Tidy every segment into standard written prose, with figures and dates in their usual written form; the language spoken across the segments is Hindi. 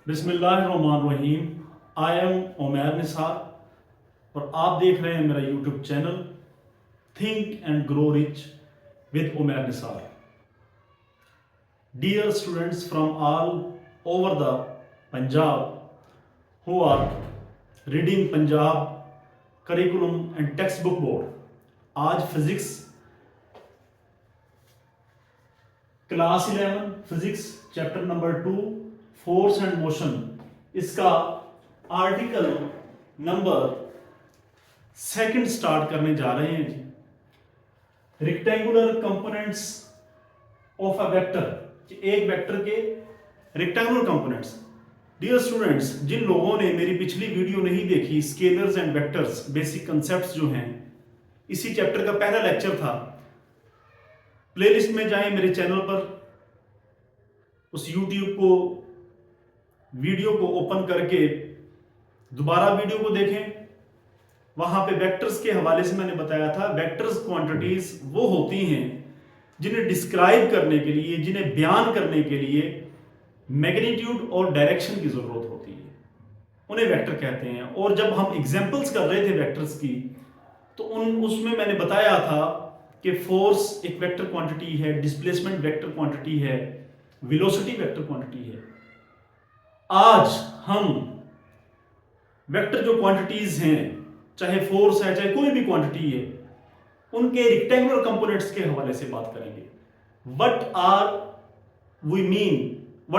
बिस्मिल्लाहिर्रहमानिर्रहीम। आई एम उमैर निसार और आप देख रहे हैं मेरा YouTube channel think and grow rich with Umair Nisar. Dear students from all over the Punjab who are reading Punjab curriculum and text book board, आज physics class 11 physics chapter number 2 force and motion, इसका आर्टिकल नंबर 2 स्टार्ट करने जा रहे हैं जी। Rectangular components of a vector, एक वेक्टर के रेक्टेंगुलर कंपोनेंट्स। डियर स्टूडेंट्स, जिन लोगों ने मेरी पिछली वीडियो नहीं देखी, scalars and vectors basic concepts जो हैं, इसी चैप्टर का पहला लेक्चर था। प्लेलिस्ट में जाएं मेरे चैनल पर, उस यूट्यूब को वीडियो को ओपन करके दोबारा वीडियो को देखें। वहां पे वेक्टर्स के हवाले से मैंने बताया था, वेक्टर्स क्वांटिटीज वो होती हैं जिन्हें डिस्क्राइब करने के लिए, जिन्हें बयान करने के लिए मैग्नीट्यूड और डायरेक्शन की जरूरत होती है, उन्हें वेक्टर कहते हैं। और जब हम एग्जांपल्स कर रहे थे वेक्टर्स की, तो उसमें मैंने बताया था कि फोर्स एक वेक्टर क्वांटिटी है, डिस्प्लेसमेंट वेक्टर क्वांटिटी है, वेलोसिटी वेक्टर क्वांटिटी है। आज हम वेक्टर जो क्वांटिटीज हैं, चाहे फोर्स है चाहे कोई भी क्वांटिटी है, उनके रेक्टेंगुलर कंपोनेंट्स के हवाले से बात करेंगे। What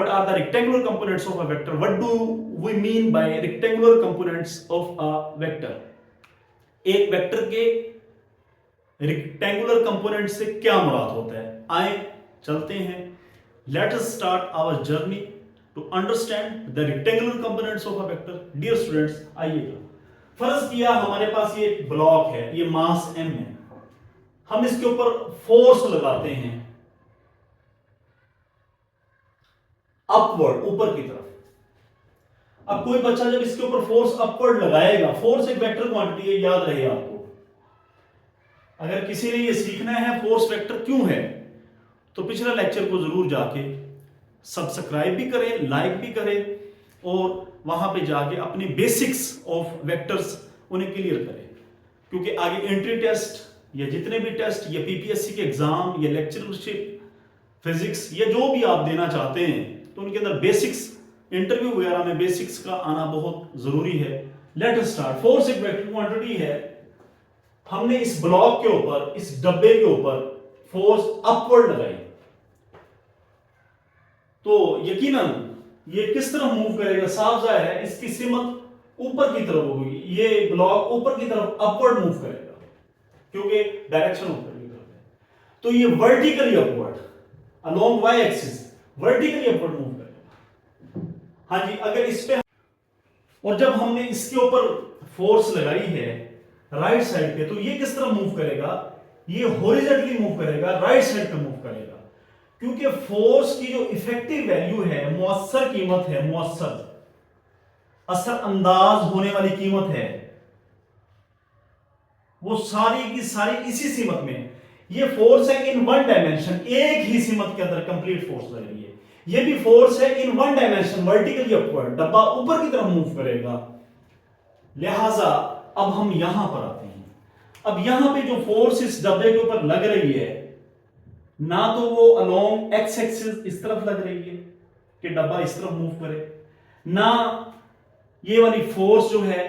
are the rectangular components of a vector? What do we mean by rectangular components of a vector? एक वेक्टर के रेक्टेंगुलर कंपोनेंट से क्या मुराद होता है? आए चलते हैं। Let us start our journey to understand the rectangular components of a vector. Dear students, आइएगा, फर्ज किया हमारे पास ये ब्लॉक है, ये मास m है, हम इसके ऊपर फोर्स लगाते हैं अपवर्ड, ऊपर की तरफ। अब कोई बच्चा जब इसके ऊपर फोर्स अपवर्ड लगाएगा, फोर्स एक वेक्टर क्वांटिटी है, याद रहे आपको। अगर किसी ने ये सीखना है फोर्स वेक्टर क्यों है, तो पिछला लेक्चर को जरूर जाके सब्सक्राइब भी करें, लाइक भी करें और वहां पे जाके अपने बेसिक्स ऑफ वेक्टर्स उन्हें क्लियर करें। क्योंकि आगे एंट्री टेस्ट या जितने भी टेस्ट या पीपीएससी के एग्जाम या लेक्चरशिप फिजिक्स या जो भी आप देना चाहते हैं, तो उनके अंदर बेसिक्स, इंटरव्यू वगैरह में बेसिक्स का आना बहुत जरूरी है। Late us start. फोर्स एक वेक्टर क्वांटिटी है। हमने इस ब्लॉक के ऊपर, इस डब्बे के ऊपर फोर्स अपवर्ड लगाई, तो यकीनन ये किस तरफ मूव करेगा? साफ जाहिर है इसकी सिमत ऊपर की तरफ होगी। ये ब्लॉक ऊपर की तरफ अपवर्ड मूव करेगा क्योंकि डायरेक्शन ऊपर की तरफ है। तो ये vertically upward along Y axis vertically upward move करेगा। हाँ जी, अगर इस पे, और जब हमने इसके ऊपर फोर्स लगाई है राइट साइड पे, तो ये किस तरह मूव करेगा? ये हॉरिजॉन्टली मूव करेगा, राइट साइड पे मूव करेगा। क्योंकि फोर्स की जो इफेक्टिव वैल्यू है, मुअस्सर कीमत है, मुअस्सर असर अंदाज होने वाली कीमत है, वो सारी की सारी इसी सीमत में। ये फोर्स है इन वन डायमेंशन, एक ही सीमत के अंदर कंप्लीट फोर्स लग रही है। ये भी फोर्स है in one dimension, vertically upward, डब्बा ऊपर की तरफ मूव करेगा। लिहाजा अब हम यहां पर आते हैं। अब यहां पे जो फोर्स इस डब्बे के ऊपर लग रही है, ना तो वो अलोंग एक्स एक्सिस इस तरफ लग रही है कि डब्बा इस तरफ मूव करे, ना ये वाली फोर्स जो है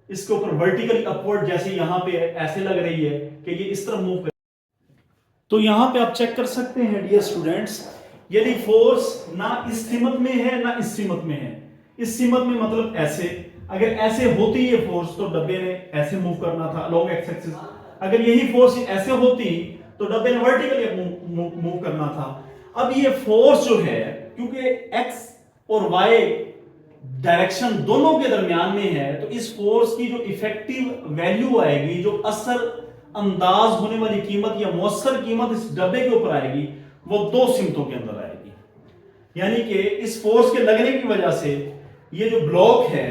इसके ऊपर वर्टिकली अपवर्ड जैसे यहां पे ऐसे लग रही है कि ये इस तरफ मूव करे। तो यहां पे आप चेक कर सकते हैं डियर स्टूडेंट्स, यदि फोर्स ना इस सीमत में है ना इस सीमत में है। इस सीमत में मतलब ऐसे, अगर ऐसे होती ये फोर्स तो डब्बे ने ऐसे मूव करना था अलोंग एक्स एक्सिस। अगर यही फोर्स ऐसे होती तो डब्बे ने वर्टिकली मूव करना था। अब ये फोर्स जो है, क्योंकि एक्स और वाई डायरेक्शन दोनों के दरमियान में है, तो इस फोर्स की जो इफेक्टिव वैल्यू आएगी, जो असर अंदाज होने वाली कीमत या मुअस्सर कीमत इस डब्बे के ऊपर आएगी, वो दो सिमतों के अंदर आएगी। यानी कि इस फोर्स के लगने की वजह से ये जो ब्लॉक है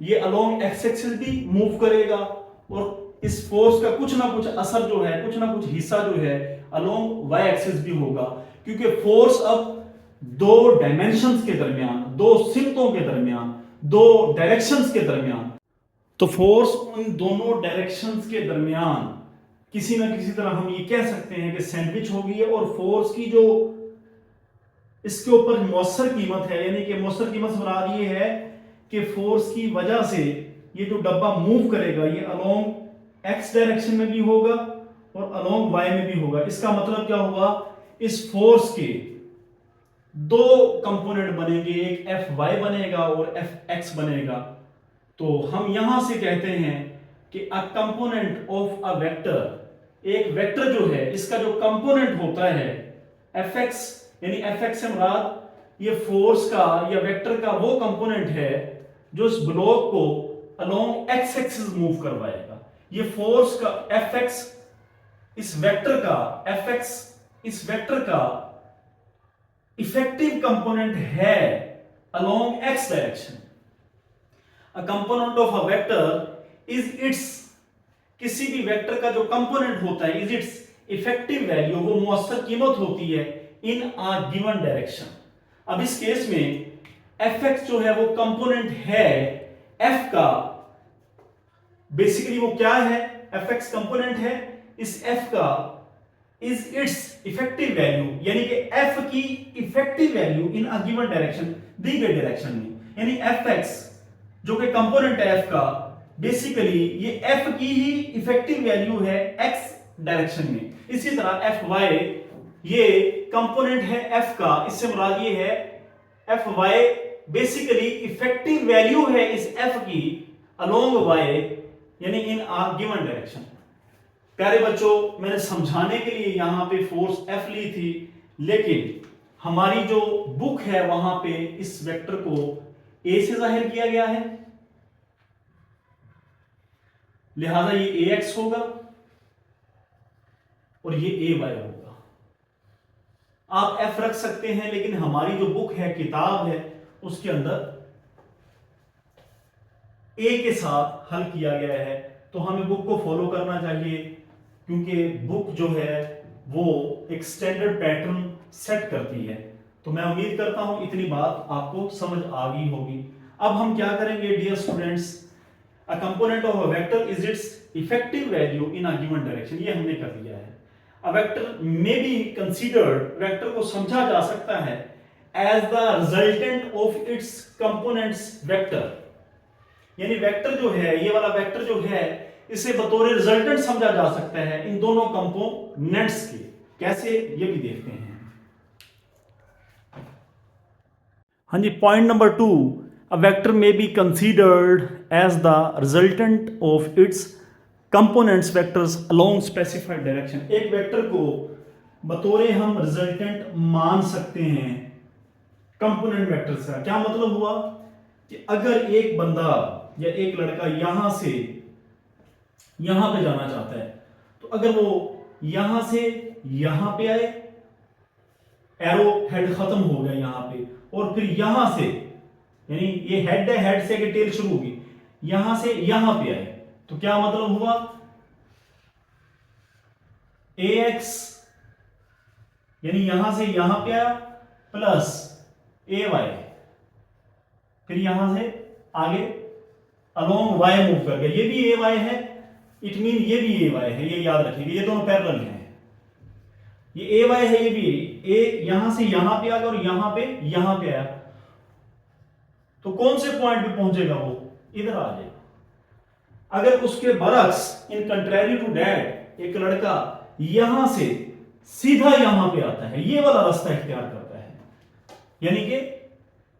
ये अलोंग एक्स एक्सिस भी मूव करेगा, और इस फोर्स का कुछ ना कुछ असर जो है, कुछ ना कुछ हिस्सा जो है अलोंग वाई एक्सिस भी होगा। क्योंकि फोर्स अब दो डायमेंशंस के दरमियान, दो सिमतों के दरमियान, दो डायरेक्शंस के दरमियान, तो फोर्स उन दोनों डायरेक्शंस के दरमियान किसी ना किसी तरह हम ये कह सकते हैं कि सैंडविच हो गई है। और फोर्स की जो इसके ऊपर मौसर कीमत है, यानी कि मौसर कीमत से मुराद ये है कि फोर्स की वजह से ये जो डब्बा मूव करेगा ये अलोंग एक्स डायरेक्शन में भी होगा और अलोंग वाई में भी होगा। इसका मतलब क्या हुआ, इस फोर्स के दो कंपोनेंट बनेंगे, एक एफ वाई बनेगा और एफ एक्स बनेगा। तो हम यहां से कहते हैं कि अ कंपोनेंट ऑफ अ वेक्टर, एक वेक्टर जो है इसका जो कंपोनेंट होता है एफ एक्स, यानी एफ एक्स से मुराद ये फोर्स का या वेक्टर का वो कंपोनेंट है जो इस ब्लॉक को अलोंग एक्स एक्सिस मूव करवाएगा। ये फोर्स का एफ एक्स इस वेक्टर का, एफ एक्स इस वेक्टर का इफेक्टिव कंपोनेंट है along x direction. A component of a vector is it's, किसी भी वेक्टर का जो कंपोनेंट होता है इज इट्स इफेक्टिव वैल्यू, वो मौसर कीमत होती है इन अ गिवन डायरेक्शन। अब इस केस में एफ एक्स जो है वो कंपोनेंट है एफ का, बेसिकली वो क्या है, एफ एक्स कंपोनेंट है इस एफ का, इज इट्स इफेक्टिव वैल्यू, यानी कि एफ की effective value in a given direction, दी गई डायरेक्शन में। यानी एफ एक्स जो कि कंपोनेंट है एफ का, बेसिकली ये एफ की ही इफेक्टिव वैल्यू है एक्स डायरेक्शन में। इसी तरह एफ वाई ये कंपोनेंट है एफ का, इससे मुराद ये है F Y basically effective value है इस एफ की अलोंग वाई, यानी इन अ गिवन डायरेक्शन। प्यारे बच्चों, मैंने समझाने के लिए यहां पे फोर्स एफ ली थी, लेकिन हमारी जो बुक है वहां पे इस वेक्टर को ए से जाहिर किया गया है, लिहाजा ये ए एक्स होगा और ये ए वाई होगा। आप एफ रख सकते हैं, लेकिन हमारी जो बुक है, किताब है, उसके अंदर ए के साथ हल किया गया है। तो हमें बुक को फॉलो करना चाहिए, क्योंकि बुक जो है वो एक स्टैंडर्ड पैटर्न सेट करती है। तो मैं उम्मीद करता हूं इतनी बात आपको समझ आ गई होगी। अब हम क्या करेंगे dear students, a component of a vector is its effective value in a given direction, ये हमने कर दिया है। A vector may be considered, vector को समझा जा सकता है as the resultant of its components vector, यानी वेक्टर जो है, ये वाला वेक्टर जो है, इसे बतौर रिजल्टेंट समझा जा सकता है इन दोनों कंपोनेंट्स के। कैसे, ये भी देखते हैं। हाँ जी, point number 2, a vector may be considered as the resultant of its components vectors along specified direction. एक वेक्टर को बतौर हम रिजल्टेंट मान सकते हैं कंपोनेंट वेक्टर्स का। क्या मतलब हुआ कि अगर एक बंदा या एक लड़का यहां से यहां पे जाना चाहता है, तो अगर वो यहां से यहां पे आए, एरो हेड खत्म हो गया यहां पे, और फिर यहां से, यानी ये हेड है, हेड से आगे टेल शुरू होगी, यहां से यहां पे आए, तो क्या मतलब हुआ, ए एक्स यानी यहां से यहां पे आया प्लस ए वाई, फिर यहां से आगे अलोंग वाई मूव कर गया, ये भी ए वाई है, इट मीन ये भी ए वाई है, ये याद रखिएगा, ये दोनों पैरेलल हैं, ये ए वाई है, ये भी ए यहां से यहां पे आ गया और यहां पे आया, तो कौन से पॉइंट पे पहुंचेगा, वो इधर आ जाएगा। अगर उसके बरक्स, इन कंट्रेरी टू दैट, एक लड़का यहां से सीधा यहां पे आता है, ये वाला रास्ता इख्तियार करता है, यानी कि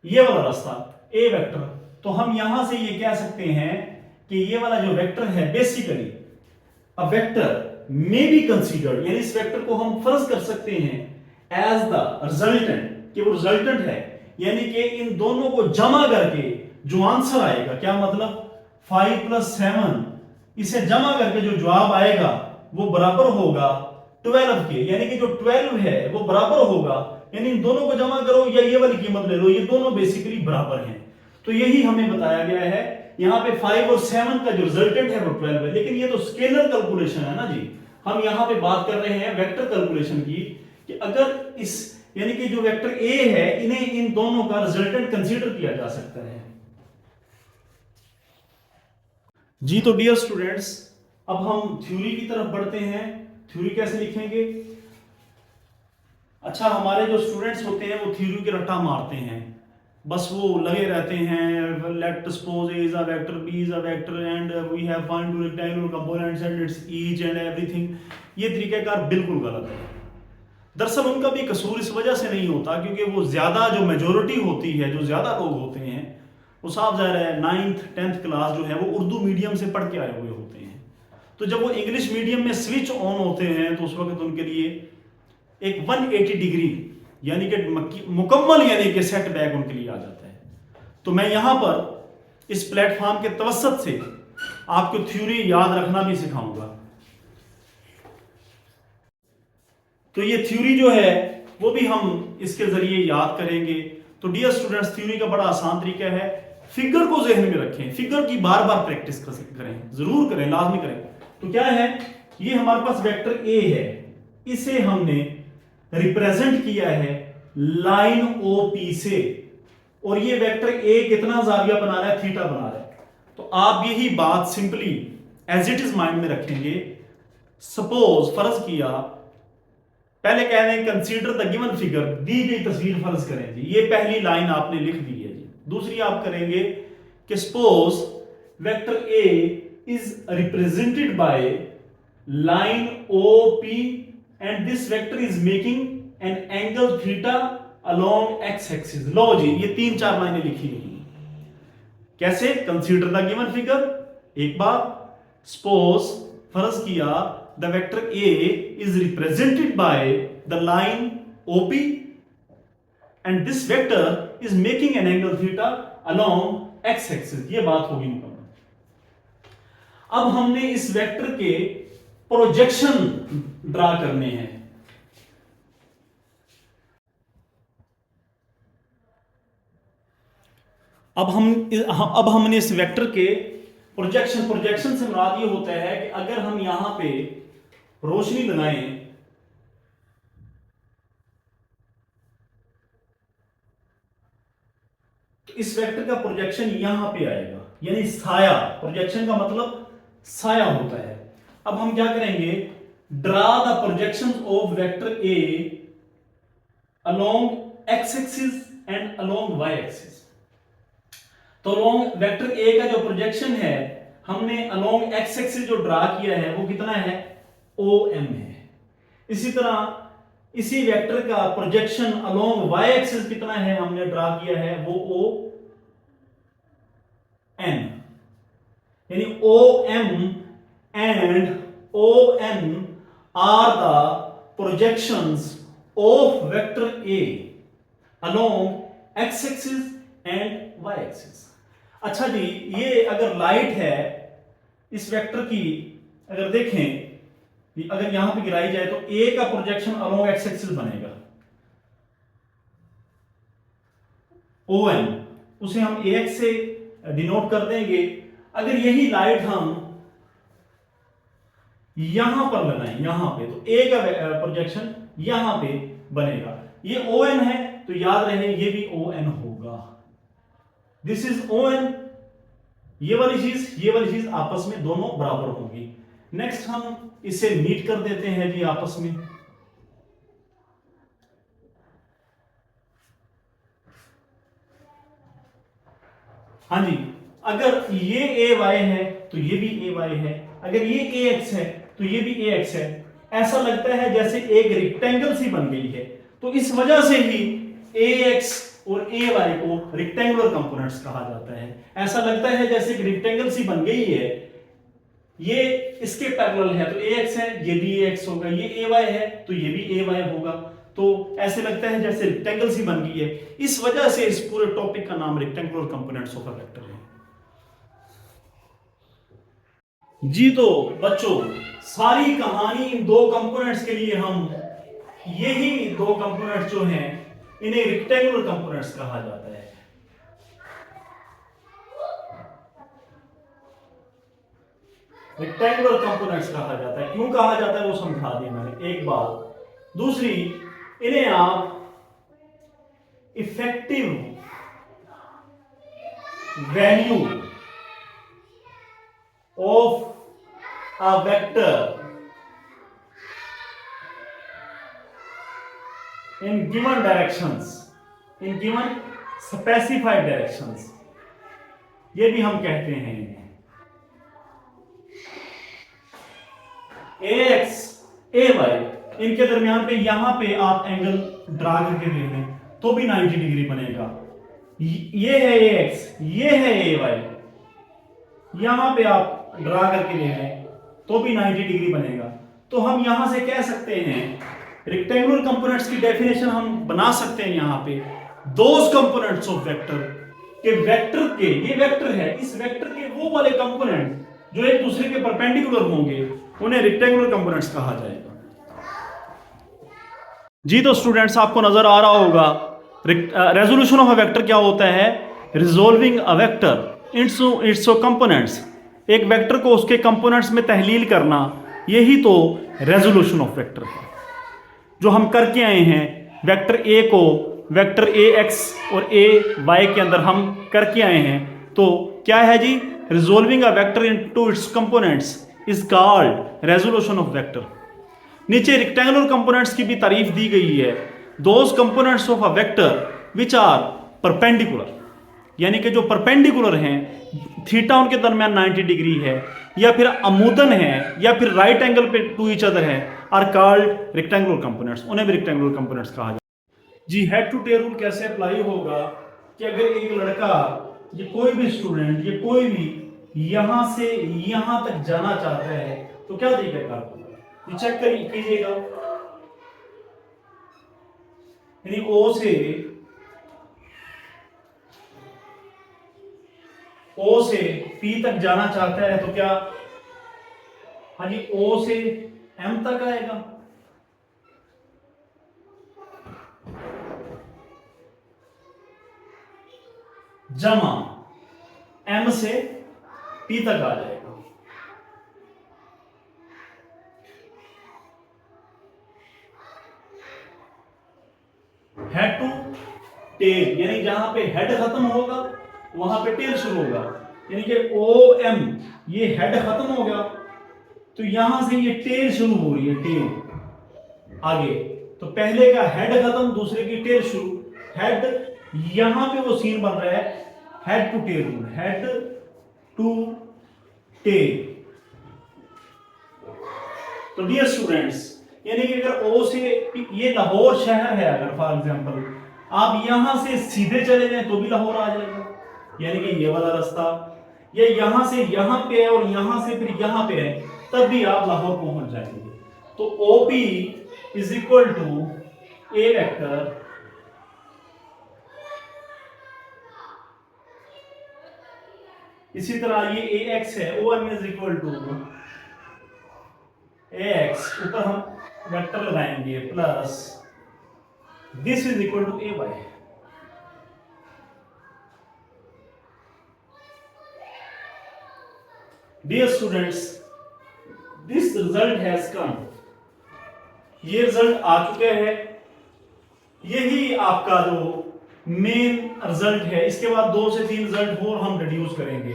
ये वाला रास्ता ए वेक्टर, तो हम यहां से ये कह सकते हैं कि ये वाला जो वेक्टर है, basically a vector may be considered, यानी इस वेक्टर को हम फर्ज कर सकते हैं एज द रिजल्टेंट, कि वो रिजल्टेंट है, यानी कि इन दोनों को जमा करके जो आंसर आएगा, क्या मतलब 5 + 7, इसे जमा करके जो जवाब आएगा वो बराबर होगा 12 के, यानी कि जो 12 है वो बराबर होगा, यानी इन दोनों को जमा करो या ये वाली कीमत ले लो, ये दोनों बेसिकली बराबर हैं। तो यही हमें बताया गया है। यहां पे 5 और 7 का जो रिजल्टेंट है वो 12 है, लेकिन ये तो स्केलर कैलकुलेशन है ना जी, हम यहां पे बात कर रहे हैं वेक्टर कैलकुलेशन की, कि अगर इस यानी कि जो वेक्टर ए है इन्हें इन दोनों का रिजल्टेंट कंसीडर किया जा सकता है। जी तो डियर स्टूडेंट्स, अब हम थ्योरी की तरफ बढ़ते हैं। थ्योरी कैसे लिखेंगे? अच्छा, हमारे जो स्टूडेंट्स होते हैं वो थ्योरी के रट्टा मारते हैं, बस वो लगे रहते हैं let suppose A is a vector, B is a vector and we have find two rectangular components and its each and everything. ये तरीकाकार बिल्कुल गलत है। दरअसल उनका भी कसूर इस वजह से नहीं होता क्योंकि वो ज्यादा जो मेजोरिटी होती है, जो ज्यादा लोग होते हैं, वो साफ ज़ाहिर है 9th 10th क्लास जो है वो उर्दू मीडियम से पढ़ के आए हुए होते हैं। तो जब वो इंग्लिश मीडियम में स्विच ऑन होते हैं तो उस वक्त उनके लिए एक 180 डिग्री यानी कि मुकम्मल यानी कि सेटबैक उनके लिए आ जाता है। तो मैं यहां पर इस प्लेटफॉर्म के तवसत से आपको थ्योरी याद रखना भी सिखाऊंगा। तो ये थ्योरी जो है वो भी हम इसके जरिए याद करेंगे। तो डियर स्टूडेंट्स, थ्योरी का बड़ा आसान तरीका है, फिगर को जहन में रखें, फिगर की बार बार प्रैक्टिस करें, जरूर करें, लाजमी करें। तो क्या है, ये हमारे पास वेक्टर ए है, इसे हमने रिप्रेजेंट किया है लाइन OP से, और ये वेक्टर ए कितना जाविया बना रहा है, थीटा बना रहा है। तो आप यही बात simply as it is mind में रखेंगे। सपोज फर्ज किया, पहले कह दें कंसीडर द गिवन फिगर, दी गई तस्वीर फर्ज करें जी, ये पहली लाइन आपने लिख दी है जी। दूसरी आप करेंगे कि suppose vector A is represented by line OP and this vector is making an angle theta along X axis. लो जी, ये 3-4 लाइनें लिखी गई। कैसे? कंसीडर द गिवन फिगर, एक बार सपोज फर्ज किया the vector A is represented by the line OP and this vector is making an angle theta along X axis. ये बात होगी मुकम्मल। अब हमने इस वेक्टर के प्रोजेक्शन ड्रा करने हैं। अब हमने इस वेक्टर के प्रोजेक्शन से मुराद ये होता है कि अगर हम यहां पे रोशनी लगाएं तो इस वेक्टर का प्रोजेक्शन यहां पे आएगा, यानी साया। प्रोजेक्शन का मतलब साया होता है। अब हम क्या करेंगे, draw the projection of vector A along X axis and along Y axis. तो अलोंग वेक्टर ए का जो प्रोजेक्शन है हमने अलोंग एक्स एक्सिस जो ड्रा किया है वो कितना है, OM है। इसी तरह इसी वेक्टर का प्रोजेक्शन अलोंग वाई एक्सिस कितना है, हमने ड्रा किया है वो ON, यानी OM and ON are the projections of vector A along x axis and y axis। अच्छा जी, ये अगर लाइट है इस वेक्टर की, अगर देखें अगर यहां पे गिराई जाए तो A का प्रोजेक्शन अलोंग एक्स एक्सिस बनेगा ON, उसे हम AX से डिनोट कर देंगे। अगर यही लाइट हम यहां पर लगाएं, यहां पे, तो A का प्रोजेक्शन यहां पे बनेगा। ये ON है तो याद रहे ये भी ON होगा। दिस इज ON, ये वाली चीज आपस में दोनों बराबर होंगी। नेक्स्ट हम इसे मीट कर देते हैं जी आपस में। हाँ जी, अगर ये AY है तो ये भी AY है, अगर ये AX है तो ये भी AX है। ऐसा लगता है जैसे एक रेक्टेंगल सी बन गई है। तो इस वजह से ही AX और AY को रेक्टेंगुलर कंपोनेंट्स कहा जाता है। ऐसा लगता है जैसे एक रेक्टेंगल सी बन गई है, ये इसके पैरेलल है तो AX है, ये भी AX होगा, ये AY है तो ये भी AY होगा। तो ऐसे लगता है जैसे रेक्टेंगल सी बन गई है। इस वजह से इस पूरे टॉपिक का नाम rectangular components of a vector है। जी तो बच्चों, सारी कहानी इन दो कंपोनेंट्स के लिए, हम यही दो कंपोनेंट्स जो हैं इन्हें रेक्टेंगुलर कंपोनेंट्स कहा जाता है। रेक्टेंगुलर कंपोनेंट्स कहा जाता है। क्यों कहा जाता है वो समझा दिया मैंने एक बात। दूसरी, इन्हें आप effective value of a vector in given directions, in given specified directions, ये भी हम कहते हैं ax ay इनके दरमियान पे यहां पे आप एंगल ड्रा करके देख लें तो भी 90 डिग्री बनेगा। ये है ax, ये है ay, यहां पे आप ड्रा करके देख लें तो भी 90 डिग्री बनेगा। तो हम यहां से कह सकते हैं रेक्टेंगुलर कंपोनेंट्स की डेफिनेशन हम बना सकते हैं यहां पे, दोज कंपोनेंट्स ऑफ वेक्टर के वेक्टर के, ये वेक्टर है, इस वेक्टर के वो वाले कंपोनेंट जो एक दूसरे के परपेंडिकुलर होंगे उन्हें रेक्टेंगुलर कंपोनेंट्स कहा जाएगा। जी तो स्टूडेंट्स आपको नजर आ रहा होगा रेजोल्यूशन ऑफ अ वेक्टर क्या होता है, resolving a vector it's components, एक वेक्टर को उसके कंपोनेंट्स में तहलील करना, यही तो रेजोल्यूशन ऑफ वेक्टर है जो हम करके आए हैं। वेक्टर ए को वेक्टर ए एक्स और ए वाई के अंदर हम करके आए हैं। तो क्या है जी, resolving a vector into its components is called resolution of vector. नीचे रेक्टेंगुलर कंपोनेंट्स की भी तारीफ दी गई है, those components of a vector which are perpendicular, यानी कि जो परपेंडिकुलर हैं, थीटा उनके दरमियान 90 डिग्री है, या फिर अमूदन है, या फिर राइट एंगल पे टू ईच अदर है, आर कॉल्ड रेक्टेंगुलर कंपोनेंट्स, उन्हें भी रेक्टेंगुलर कंपोनेंट्स कहा जाता है। जी हेड टू टेल रूल कैसे अप्लाई होगा कि अगर एक लड़का, ये कोई भी स्टूडेंट, ये कोई भी यहां से यहां तक जाना चाहता है तो क्या तरीका होगा, ये चेक कीजिएगा। यानी ओ से P तक जाना चाहता है तो क्या, हाँ जी, O से M तक आएगा, जमा M से P तक आ जाएगा। हेड टू टेल, यानी जहां पे हेड खत्म होगा वहां पे टेल शुरू होगा, यानी कि ओ एम, ये हेड खत्म हो गया तो यहां से ये टेल शुरू हो रही है, टेल आगे, तो पहले का हेड खत्म, दूसरे की टेल शुरू, हेड, यहां पे वो सीन बन रहा है head to tail, head to tail. तो डियर स्टूडेंट्स, यानी कि अगर ओ से, ये लाहौर शहर है, अगर फॉर एग्जांपल आप यहां से सीधे चले जाएं तो भी लाहौर आ जाएगा, यानी कि ये वाला रास्ता, या यहां से यहां पे है और यहां से फिर यहां पे है, तब भी आप लाहौर पहुंच जाएंगे। तो OP is equal to a vector इसी तरह ये AX है, OM is equal to AX, ऊपर हम वेक्टर लगाएंगे plus this is equal to AY। Dear students, this result has come, ये रिजल्ट आ चुके हैं, यही आपका जो मेन रिजल्ट है। इसके बाद 2 से 3 रिजल्ट और हम रिड्यूस करेंगे।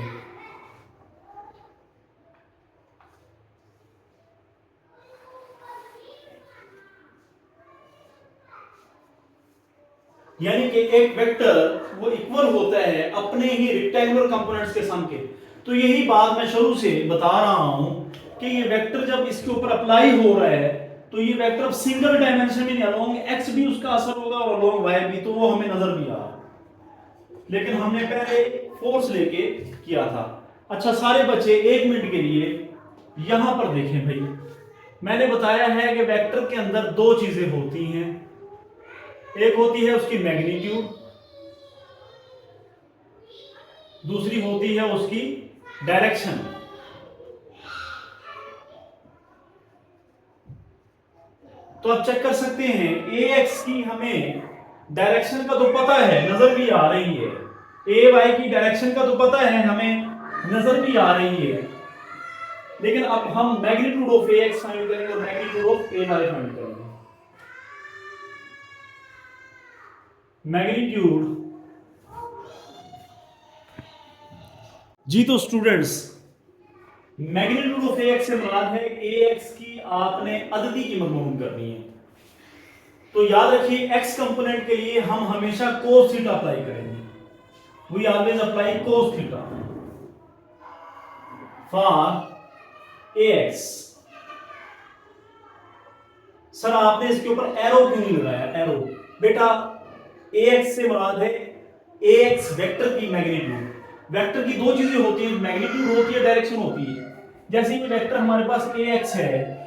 यानी कि एक वेक्टर वो इक्वल होता है अपने ही रेक्टेंगुलर कंपोनेंट्स के सम के। तो यही बात मैं शुरू से बता रहा हूं कि ये वेक्टर जब इसके ऊपर अप्लाई हो रहा है तो ये वेक्टर अब सिंगल डायमेंशन में नहीं, अलोंग एक्स भी उसका असर होगा और अलोंग वाई भी, तो वो हमें नजर भी आ रहा, लेकिन हमने पहले फोर्स लेके किया था। अच्छा सारे बच्चे 1 मिनट के लिए यहां पर देखें भाई, मैंने बताया है कि वेक्टर के अंदर 2 चीजें होती हैं, एक होती है उसकी मैग्नीट्यूड, दूसरी होती है उसकी डायरेक्शन। तो आप चेक कर सकते हैं AX की हमें डायरेक्शन का तो पता है, नजर भी आ रही है, AY की डायरेक्शन का तो पता है, हमें नजर भी आ रही है, लेकिन अब हम मैग्नीट्यूड ऑफ AX फाइंड करेंगे और मैग्नीट्यूड ऑफ AY फाइंड करेंगे। मैग्नीट्यूड। जी तो स्टूडेंट्स, मैग्नीट्यूड ऑफ ax से मुराद है ax की आपने अददी कीमत मालूम करनी है। तो याद रखिए x कंपोनेंट के लिए हम हमेशा cos थीटा अप्लाई करेंगे। We always apply cos theta for ax। Sir आपने इसके ऊपर एरो क्यों नहीं लगाया? एरो बेटा, ax से मुराद है ax वेक्टर की मैग्नीट्यूड। वेक्टर की दो चीजें होती हैं, मैग्नीट्यूड होती है, डायरेक्शन होती है। जैसे ये वेक्टर हमारे पास ax है,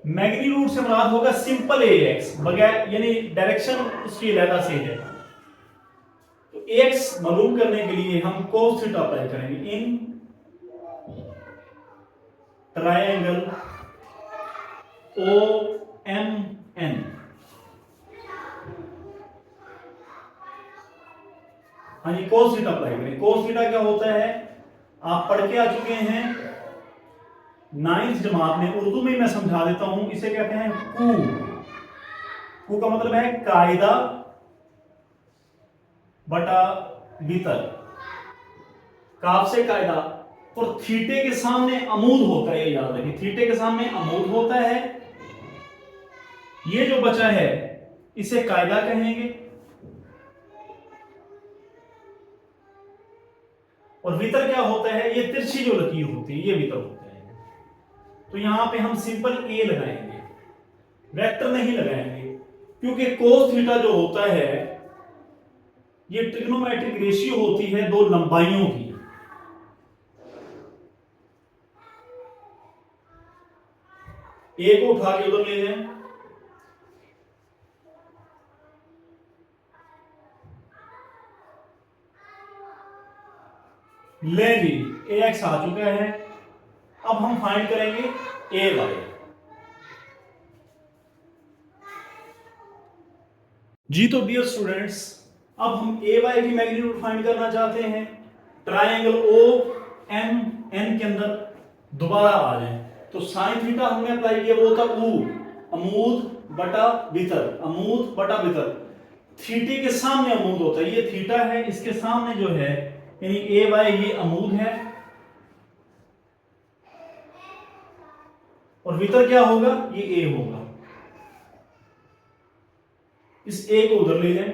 मैग्नीट्यूड से मुराद होगा सिंपल ax, बगैर यानी डायरेक्शन उसकी अलग से है। तो ax मालूम करने के लिए हम cos थीटा अप्लाई करेंगे इन ट्रायंगल OMN। हाँ जी, cos थीटा अप्लाई करें। cos थीटा क्या होता है आप पढ़ के आ चुके हैं 9th जमात में। उर्दू में मैं समझा देता हूं, इसे कहते हैं कू। कू का मतलब है कायदा बटा भीतर, काफ से कायदा। और थीटे के सामने अमूद होता है, ये याद रखिए, थीटे के सामने अमूद होता है। ये जो बचा है इसे कायदा कहेंगे, और वितर क्या होता है? ये तिरछी जो लकीर होती है, ये वितर होता है। तो यहां पे हम सिंपल ए लगाएंगे, वेक्टर नहीं लगाएंगे, क्योंकि कोस थीटा जो होता है ये ट्रिग्नोमेट्रिक रेशियो होती है दो लंबाइयों की। ए को उठा के उधर ले जाएं, ले जी ax आ चुका है। अब हम फाइंड करेंगे ay। जी तो डियर स्टूडेंट्स, अब हम ay की मैग्नीट्यूड फाइंड करना चाहते हैं। ट्रायंगल OMN के अंदर दोबारा आ जाए तो साइन थीटा हमने अप्लाई किया, वो था u, अमूद बटा भीतर, अमूद बटा भीतर। थीटे के सामने अमूद होता है, ये थीटा है, इसके सामने जो है यानी ए वाई ये अमूद है, और भीतर क्या होगा? ये ए होगा। इस ए को उधर ले जाएं,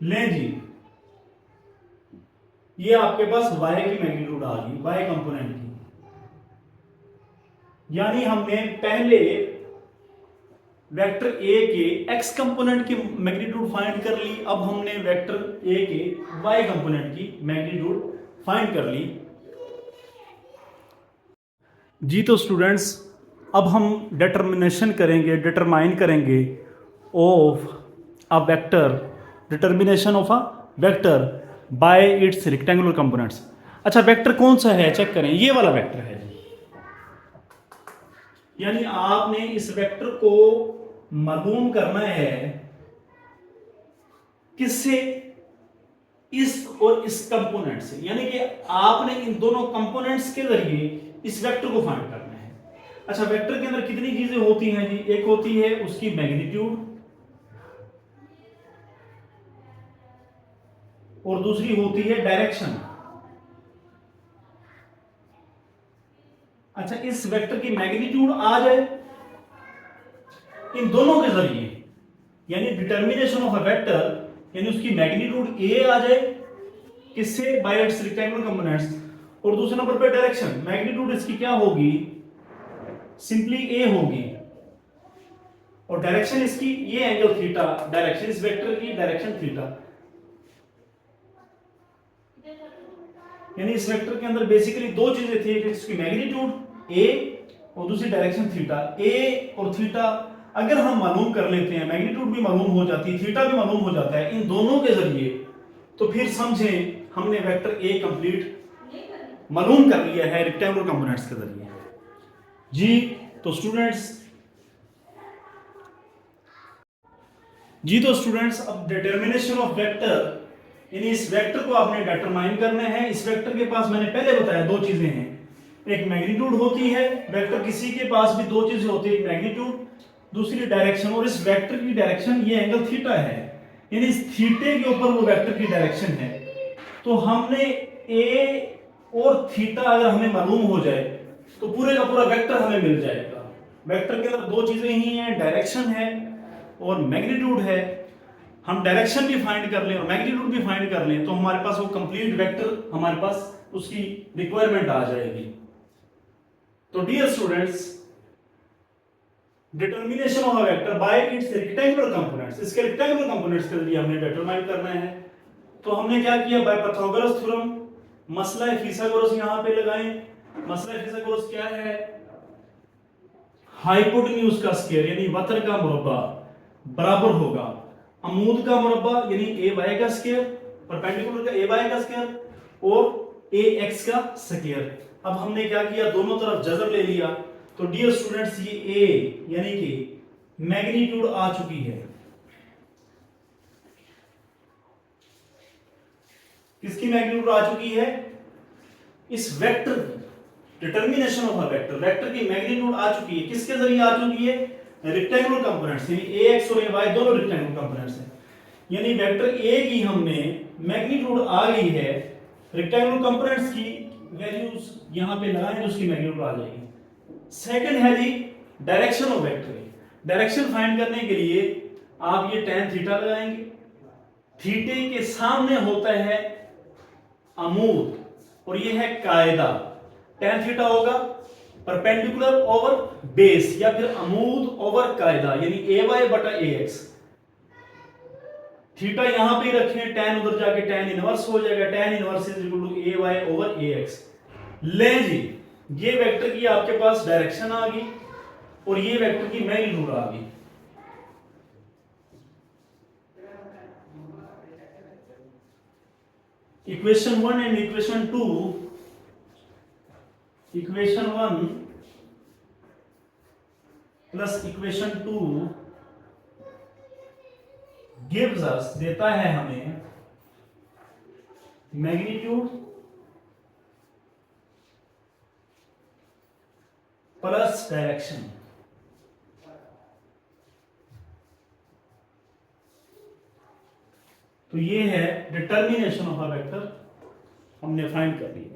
लें जी, ये आपके पास y की मैग्नीट्यूड आ गई, y कंपोनेंट की। यानी हमने पहले वेक्टर a के x कंपोनेंट की मैग्नीट्यूड फाइंड कर ली, अब हमने वेक्टर a के y कंपोनेंट की मैग्नीट्यूड फाइंड कर ली। जी तो स्टूडेंट्स, अब हम डिटरमिनेशन करेंगे, डिटरमाइन करेंगे of a vector, determination of a vector by its rectangular components. अच्छा, वेक्टर कौन सा है चेक करें, ये वाला वेक्टर है जी। यानी आपने इस वेक्टर को मालूम करना है किससे? इस और इस कंपोनेंट से, यानी कि आपने इन दोनों कंपोनेंट्स के जरिए इस वेक्टर को फाइंड करना है। अच्छा, वेक्टर के अंदर कितनी चीजें होती हैं जी? एक होती है उसकी मैग्नीट्यूड, और दूसरी होती है डायरेक्शन। अच्छा, इस वेक्टर की मैग्नीट्यूड आ जाए इन दोनों के जरिए, यानी डिटर्मिनेशन ऑफ अ वेक्टर, यानी उसकी मैग्नीट्यूड ए आ जाए किससे? Bye its rectangular components. और दूसरे नंबर पे डायरेक्शन, मैग्नीट्यूड इसकी क्या होगी? सिंपली ए होगी, और डायरेक्शन इसकी ये एंगल थीटा, डायरेक्शन इस वेक्टर की डायरेक्शन थीटा। यानी इस वेक्टर के अंदर बेसिकली दो चीजें थी, एक इसकी मैग्नीट्यूड ए और दूसरी डायरेक्शन थीटा। ए और थीटा अगर हम मालूम कर लेते हैं, मैग्नीट्यूड भी मालूम हो जाती है, थीटा भी मालूम हो जाता है इन दोनों के जरिए, तो फिर समझें हमने वेक्टर ए कंप्लीट मालूम कर लिया है रेक्टेंगुलर कंपोनेंट्स के जरिए। जी तो स्टूडेंट्स, अब डिटर्मिनेशन ऑफ वेक्टर, यानी इस वेक्टर को आपने डिटरमाइन करना है। इस वेक्टर के पास मैंने पहले बताया दो चीजें हैं, एक मैग्नीट्यूड होती है, वेक्टर किसी के पास भी दो चीजें होती है, एक मैग्नीट्यूड, दूसरी डायरेक्शन। और इस वेक्टर की डायरेक्शन ये एंगल थीटा है, यानी इस थीटे के ऊपर वो वेक्टर की डायरेक्शन है। तो हमने ए और थीटा अगर हमें मालूम हो जाए तो पूरे का पूरा वेक्टर हमें मिल जाएगा। वेक्टर के अंदर दो चीजें ही हैं, डायरेक्शन है और मैग्नीट्यूड है। हम डायरेक्शन भी फाइंड कर लें और मैग्नीट्यूड भी फाइंड कर लें तो हमारे पास वो कंप्लीट वेक्टर, हमारे पास उसकी रिक्वायरमेंट आ जाएगी। तो dear students, determination of a vector by its rectangular components, इसके रेक्टेंगुलर कंपोनेंट्स के लिए हमने डिटरमाइन करना है। तो हमने क्या किया, बाय पाइथागोरस थ्योरम मसला फिसागोरस यहां पे लगाएं। मसला फिसागोरस क्या है, हाइपोटेन्यूज का स्क्वायर यानी वक्र का मुरब्बा बराबर होगा अमूद का मुरब्बा यानी ए वाई का स्क्वायर, परपेंडिकुलर का ए वाई का स्क्वायर और ए एक्स का स्क्वायर। अब हमने क्या किया, दोनों तरफ जज़र ले लिया। तो डियर स्टूडेंट्स, ये ए यानी कि मैग्नीट्यूड आ चुकी है, किसकी मैग्नीट्यूड आ चुकी है, इस वेक्टर की। Determination of a vector, vector की मैग्नीट्यूड आ चुकी है, किसके जरिए आ चुकी है, रेक्टेंगुलर कंपोनेंट्स, यानी ए एक्स और ए वाई दोनों रेक्टेंगुलर कंपोनेंट्स हैं। यानी वेक्टर ए की हमने मैग्नीट्यूड आ गई है, रेक्टेंगुलर कंपोनेंट्स की वैल्यूज यहां पे लगाएं तो उसकी मैग्नीट्यूड आ जाएगी। सेकंड है जी direction of vector. Direction find करने के लिए आप ये tan थीटा लगाएंगे, थीटे के सामने होता है अमूद और ये है कायदा। tan थीटा होगा परपेंडिकुलर ओवर बेस या फिर अमूद ओवर कायदा, यानी ए वाई बटा ए एक्स। थीटा यहां पे रखें, tan उधर जाके tan इनवर्स हो जाएगा, tan inverse is equal to A y over A x. ले जी, ये वेक्टर की आपके पास डायरेक्शन आ गई और ये वेक्टर की मैग्नीट्यूड आ गई। Equation 1 and equation 2, equation 1 plus equation 2 gives us, देता है हमें मैग्नीट्यूड प्लस डायरेक्शन। तो ये है डिटर्मिनेशन ऑफ अ वेक्टर, हमने फाइंड कर लिया।